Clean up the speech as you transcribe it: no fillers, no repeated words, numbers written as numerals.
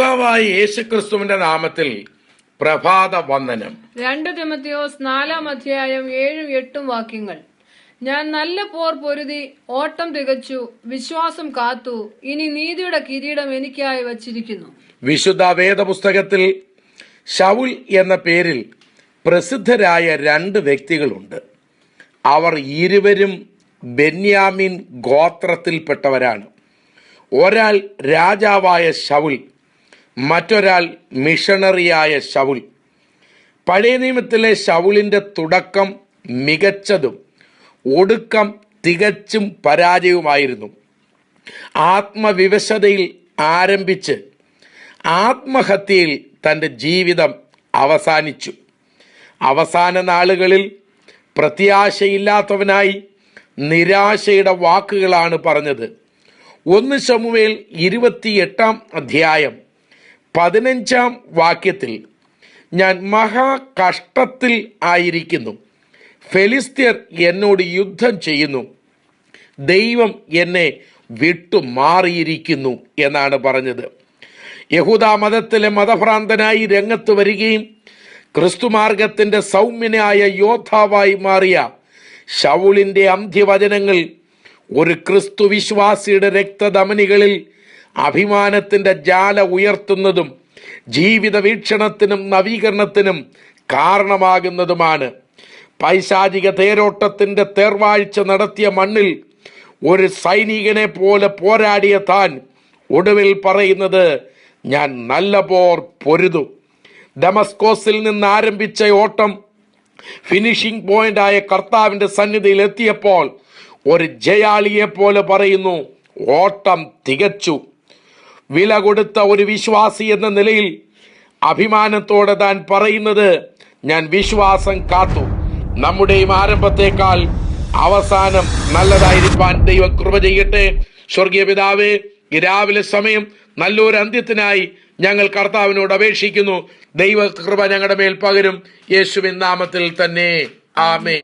കർത്താവായ യേശുക്രിസ്തുവിന്റെ നാമത്തിൽ പ്രഭാത വന്ദനം. 2 തിമോഥെയോസ് 4:7-8 വാക്യങ്ങൾ. ഞാൻ നല്ല പോർ പൊരുതി ഓട്ടം തികച്ചു, വിശ്വാസം കാത്തു, ഇനി നീതിയുടെ കിരീടം എനിക്കായി വച്ചിരിക്കുന്നു. വിശുദ്ധ വേദപുസ്തകത്തിൽ ശൗൽ എന്ന പേരിൽ പ്രസിദ്ധരായ 2 വ്യക്തികളുണ്ട്. അവർ ഇരുവരും ബെന്യാമിൻ ഗോത്രത്തിൽപ്പെട്ടവരാണ്. ഒരാൾ രാജാവായ ശൗൽ, മറ്റൊരാൾ മിഷണറിയായ ശൗൽ. പഴയ നിയമത്തിലെ ശൗലിൻ്റെ തുടക്കം മികച്ചതും ഒടുക്കം തികച്ചും പരാജയവുമായിരുന്നു. ആത്മവിവശതയിൽ ആരംഭിച്ച് ആത്മഹത്യയിൽ തൻ്റെ ജീവിതം അവസാനിച്ചു. അവസാന നാളുകളിൽ പ്രത്യാശയില്ലാത്തവനായി നിരാശയുടെ വാക്കുകളാണ് പറഞ്ഞത്. 1 ശമൂവേൽ 28 വാക്യത്തിൽ ഞാൻ മഹാകഷ്ടത്തിൽ ആയിരിക്കുന്നു, ഫെലിസ്ത്യർ എന്നോട് യുദ്ധം ചെയ്യുന്നു, ദൈവം എന്നെ വിട്ടുമാറിയിരിക്കുന്നു എന്നാണ് പറഞ്ഞത്. യഹൂദ മതത്തിലെ മതഭ്രാന്തനായി രംഗത്ത് വരികയും ക്രിസ്തുമാർഗത്തിൻ്റെ സൗമ്യനായ യോദ്ധാവായി മാറിയ ശൗലിൻ്റെ അന്ത്യവചനങ്ങൾ ഒരു ക്രിസ്തു വിശ്വാസിയുടെ രക്തധമനികളിൽ അഭിമാനത്തിൻ്റെ ജ്വാല ഉയർത്തുന്നതും ജീവിത വീക്ഷണത്തിനും നവീകരണത്തിനും കാരണമാകുന്നതുമാണ്. പൈശാചിക തേരോട്ടത്തിൻ്റെ തേർവാഴ്ച നടത്തിയ മണ്ണിൽ ഒരു സൈനികനെ പോലെ പോരാടിയ താൻ ഒടുവിൽ പറയുന്നത്, ഞാൻ നല്ല പോർ പൊരുതു. ഡമസ്കോസിൽ നിന്ന് ആരംഭിച്ച ഓട്ടം ഫിനിഷിംഗ് പോയിന്റായ കർത്താവിൻ്റെ സന്നിധിയിൽ എത്തിയപ്പോൾ ഒരു ജയാളിയെ പോലെ പറയുന്നു, ഓട്ടം തികച്ചു. വില കൊടുത്ത ഒരു വിശ്വാസി എന്ന നിലയിൽ അഭിമാനത്തോടെ താൻ പറയുന്നത്, ഞാൻ വിശ്വാസം കാത്തു. നമ്മുടെയും ആരംഭത്തേക്കാൾ അവസാനം നല്ലതായിരിക്കാൻ ദൈവം കൃപ ചെയ്യട്ടെ. സ്വർഗീയ പിതാവേ, ഈ രാവിലെ സമയം നല്ലൊരു അന്ത്യത്തിനായി ഞങ്ങൾ കർത്താവിനോട് അപേക്ഷിക്കുന്നു. ദൈവ കൃപ ഞങ്ങളുടെ മേൽ പകരും. യേശുവിൻ നാമത്തിൽ തന്നെ, ആമേൻ.